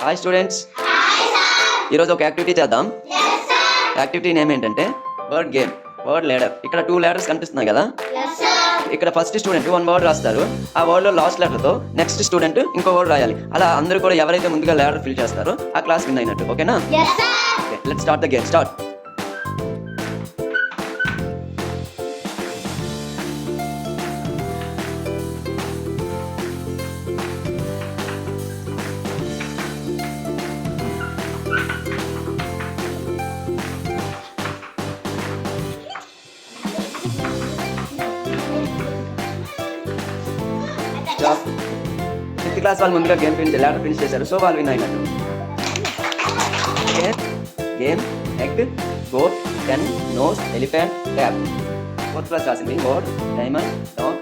Hi students, ఈరోజు ఒక activity చేద్దాం. యాక్టివిటీ నేమ్ ఏంటంటే వర్డ్ గేమ్, వర్డ్ లేడర్. ఇక్కడ 2 లెటర్స్ కనిపిస్తున్నాయి కదా. ఇక్కడ ఫస్ట్ స్టూడెంట్ 1 వర్డ్ రాస్తారు. ఆ వర్డ్లో లాస్ట్ లెటర్తో నెక్స్ట్ స్టూడెంట్ ఇంకో వర్డ్ రాయాలి. అలా అందరూ కూడా ఎవరైతే ముందుగా లెటర్ ఫిల్ చేస్తారో ఆ క్లాస్ విన్ అయినట్టు. ఓకేనా? Let's start the game. Start. Fifth class వాళ్ళు ముందుగా లెటర్ ఫినిష్ చేశారు, సో వాళ్ళు విన్ అయినట్టు. Game, egg, goat, pen, nose, elephant, tap. Fourth class రాసింది వర్డ్, డైమండ్, డాగ్,